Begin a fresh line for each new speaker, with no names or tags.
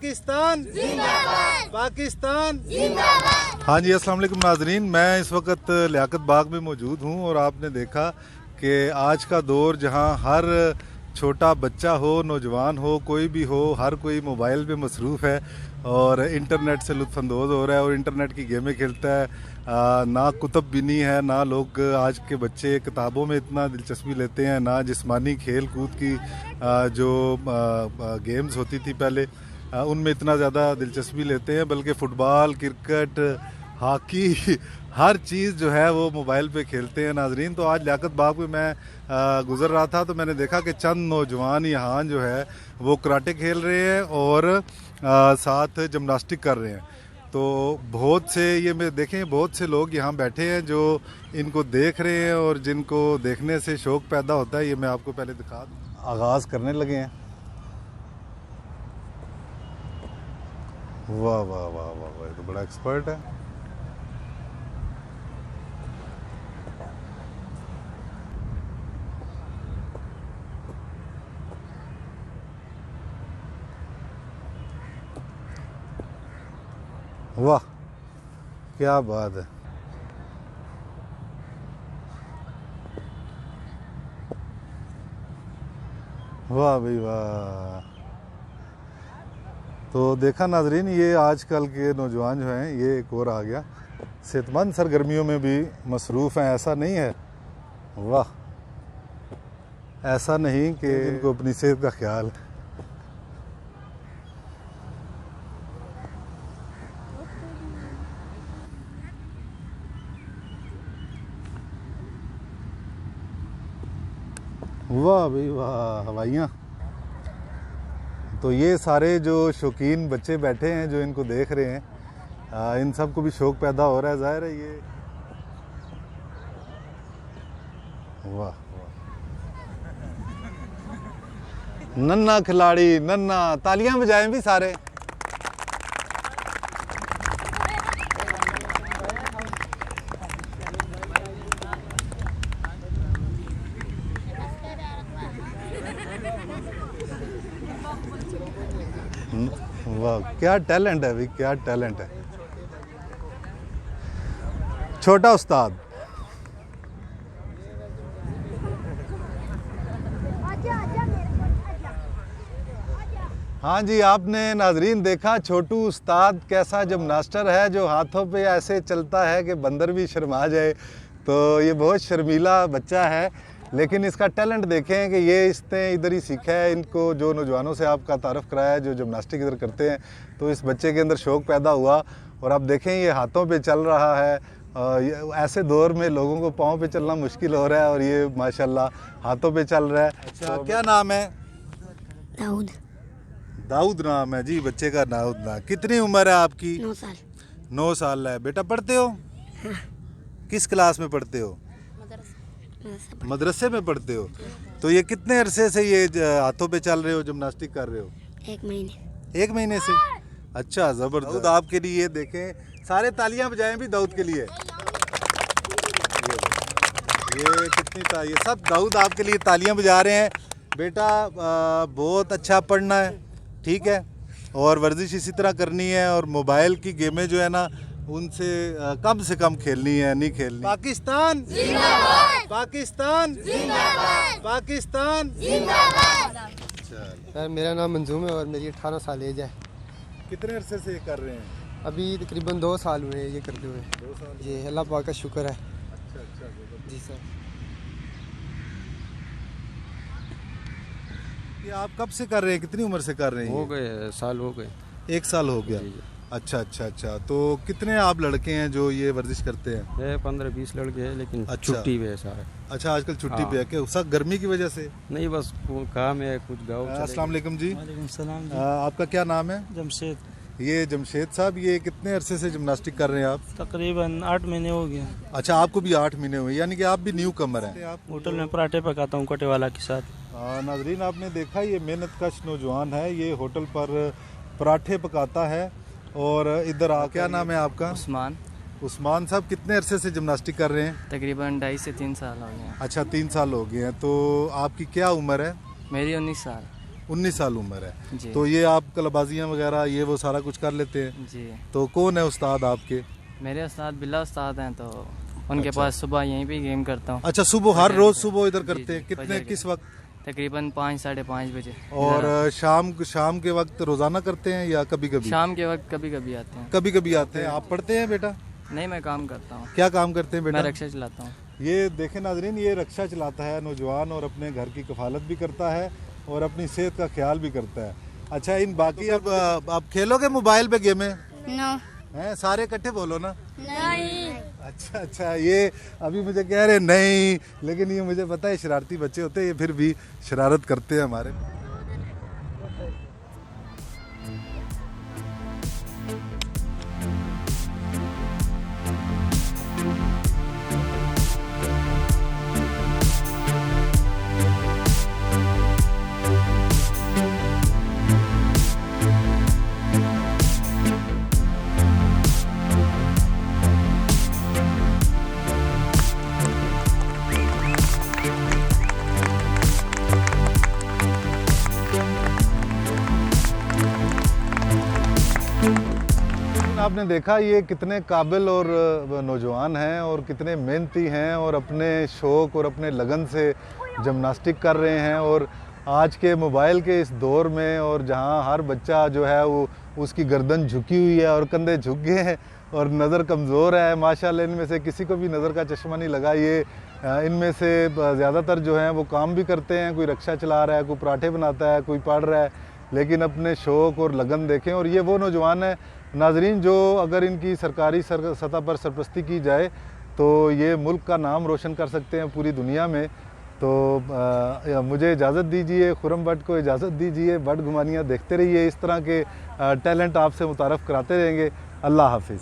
पाकिस्तान जिंदाबाद, पाकिस्तान जिंदाबाद। हाँ जी, अस्सलाम वालेकुम नाजरीन, मैं इस वक्त लियाकत बाग में मौजूद हूँ और आपने देखा कि आज का दौर जहाँ हर छोटा बच्चा हो, नौजवान हो, कोई भी हो, हर कोई मोबाइल पे मसरूफ़ है और इंटरनेट से लुत्फ़अंदोज़ हो रहा है और इंटरनेट की गेमें खेलता है। ना कुतुब बीनी है, ना लोग आज के बच्चे किताबों में इतना दिलचस्पी लेते हैं, ना जिस्मानी खेल कूद की जो गेम्स होती थी पहले उनमें इतना ज़्यादा दिलचस्पी लेते हैं, बल्कि फ़ुटबॉल, क्रिकेट, हॉकी हर चीज़ जो है वो मोबाइल पे खेलते हैं नाजरीन। तो आज लियाकत बाग में मैं गुज़र रहा था तो मैंने देखा कि चंद नौजवान यहाँ जो है वो कराटे खेल रहे हैं और साथ जिम्नास्टिक कर रहे हैं। तो बहुत से ये मैं देखें बहुत से लोग यहाँ बैठे हैं जो इनको देख रहे हैं और जिनको देखने से शौक़ पैदा होता है। ये मैं आपको पहले दिखा दूँ, आगाज़ करने लगे हैं। वाह वाह वाह वाह वाह, ये तो बड़ा एक्सपर्ट है। वाह क्या बात है। वाह भाई वाह। तो देखा नाजरीन, ये आजकल के नौजवान जो हैं ये एक और आ गया, सेहतमंद सरगर्मियों में भी मसरूफ़ हैं। ऐसा नहीं है, वाह, ऐसा नहीं कि इनको अपनी सेहत का ख्याल है। वाह भाई वाह, हवाइयाँ। तो ये सारे जो शौकीन बच्चे बैठे हैं जो इनको देख रहे हैं, इन सब को भी शौक़ पैदा हो रहा है, ज़ाहिर है ये। वाह, नन्ना खिलाड़ी, नन्ना, तालियां बजाएं भी सारे। वाह क्या टैलेंट है भाई, क्या टैलेंट है। छोटा उस्ताद, हाँ जी, आपने नाजरीन देखा छोटू उस्ताद कैसा जिम्नास्टर है जो हाथों पे ऐसे चलता है कि बंदर भी शर्मा जाए। तो ये बहुत शर्मीला बच्चा है, लेकिन इसका टैलेंट देखें कि ये इसने इधर ही सीखा है। इनको जो नौजवानों से आपका तारफ़ कराया जो जिम्नास्टिक इधर करते हैं, तो इस बच्चे के अंदर शौक़ पैदा हुआ और आप देखें ये हाथों पे चल रहा है। ऐसे दौर में लोगों को पाँव पे चलना मुश्किल हो रहा है और ये माशाल्लाह हाथों पे चल रहा है। अच्छा, क्या नाम है?
दाऊद।
दाऊद नाम है जी बच्चे का, दाऊद नाम। कितनी उम्र है आपकी?
9 साल।
9 साल है। बेटा पढ़ते हो?
हाँ।
किस क्लास में पढ़ते हो? मदरसे में पढ़ते हो। तो ये कितने अरसे से ये हाथों पे चल रहे हो, जिम्नास्टिक कर रहे हो?
1 महीने।
1 महीने से? अच्छा, ज़बरदस्त। आपके लिए देखें, सारे तालियां बजाएं भी दाऊद के लिए। ये कितनी ये सब दाऊद आपके लिए तालियां बजा रहे हैं। बेटा बहुत अच्छा पढ़ना है, ठीक है, और वर्जिश इसी तरह करनी है और मोबाइल की गेमें जो है ना उनसे कम से कम खेलनी है, नहीं खेलनी। पाकिस्तान जिंदाबाद, पाकिस्तान जिंदाबाद, पाकिस्तान जिंदाबाद।
सर मेरा नाम मंजूम है और मेरी 18 साल एज है।
कितने अरसे से ये कर रहे हैं?
अभी तकरीबन 2 साल हुए ये करते हुए।
2 साल?
ये अल्लाह पाक का शुक्र है।
अच्छा अच्छा
जी सर।
ये आप कब से कर रहे हैं, कितनी उम्र से कर रहे हैं?
हो गए साल, हो गए
1 साल हो गया। अच्छा अच्छा अच्छा। तो कितने आप लड़के हैं जो ये वर्जिश करते हैं?
ये 15-20 लड़के हैं, लेकिन
अच्छा।
छुट्टी पे है सारे।
अच्छा, आजकल छुट्टी पे है क्या? सब गर्मी की वजह से?
नहीं, बस काम है कुछ गाँव।
अस्सलाम वालेकुम जी।
वालेकुम सलाम जी।
आपका क्या नाम है?
जमशेद।
ये जमशेद साहब, ये कितने अरसे से जिम्नास्टिक कर रहे हैं आप?
तकरीबन 8 महीने हो गए।
अच्छा, आपको भी 8 महीने हुए, यानी कि आप भी न्यू कमर हैं। आप
होटल में पराठे पकाता हूँ कटे वाला के साथ।
नाजरीन आपने देखा ये मेहनत कश नौजवान है, ये होटल पर पराठे पकाता है। और इधर क्या नाम है आपका?
उस्मान।
उस्मान साहब, कितने अरसे से जिम्नास्टिक कर रहे हैं?
तकरीबन 2.5 से 3 साल हो गए हैं।
अच्छा, 3 साल हो गए हैं। तो आपकी क्या उम्र है?
मेरी 19 साल।
19 साल उम्र है।
जी।
तो ये आप कलाबाजियाँ वगैरह ये वो सारा कुछ कर लेते हैं।
जी,
तो कौन है उस्ताद आपके?
मेरे उस्ताद बिल्ला उस्ताद हैं, तो उनके
अच्छा।
पास सुबह यहीं पे गेम करता हूँ।
अच्छा, सुबह हर
फजर
रोज
के
सुबह इधर
जी,
करते
जी,
हैं? कितने
फजर के
किस वक्त?
तकरीबन 5 साढ़े 5 बजे।
और
इधर
शाम के वक्त रोजाना करते हैं या कभी कभी?
शाम के वक्त कभी कभी आते हैं।
कभी कभी आते हैं। आप पढ़ते हैं बेटा?
नहीं, मैं काम करता हूँ,
क्या काम करते हैं बेटा?
मैं रिक्शा चलाता हूँ।
ये देखें नाजरीन, ये रिक्शा चलाता है नौजवान और अपने घर की कफालत भी करता है और अपनी सेहत का ख्याल भी करता है। अच्छा, इन बाकी अब आप खेलोगे मोबाइल पे गेमें
नो
हैं? सारे इकट्ठे बोलो ना।
नहीं
अच्छा अच्छा, ये अभी मुझे कह रहे नहीं, लेकिन ये मुझे पता है शरारती बच्चे होते हैं, ये फिर भी शरारत करते हैं हमारे। आपने देखा ये कितने काबिल और नौजवान हैं और कितने मेहनती हैं और अपने शौक़ और अपने लगन से जिम्नास्टिक कर रहे हैं। और आज के मोबाइल के इस दौर में और जहां हर बच्चा जो है वो उसकी गर्दन झुकी हुई है और कंधे झुक गए हैं और नज़र कमज़ोर है, माशाल्लाह इनमें से किसी को भी नज़र का चश्मा नहीं लगा। ये इनमें से ज़्यादातर जो हैं वो काम भी करते हैं, कोई रिक्शा चला रहा है, कोई पराठे बनाता है, कोई पढ़ रहा है, लेकिन अपने शौक़ और लगन देखें। और ये वो नौजवान है नाजरीन जो अगर इनकी सरकारी सतह पर सरपरस्ती की जाए तो ये मुल्क का नाम रोशन कर सकते हैं पूरी दुनिया में। तो मुझे इजाज़त दीजिए, खुरम भट्ट को इजाज़त दीजिए। भट्ट घुमानियाँ देखते रहिए, इस तरह के टैलेंट आपसे मुतारफ़ कराते रहेंगे। अल्लाह हाफिज़।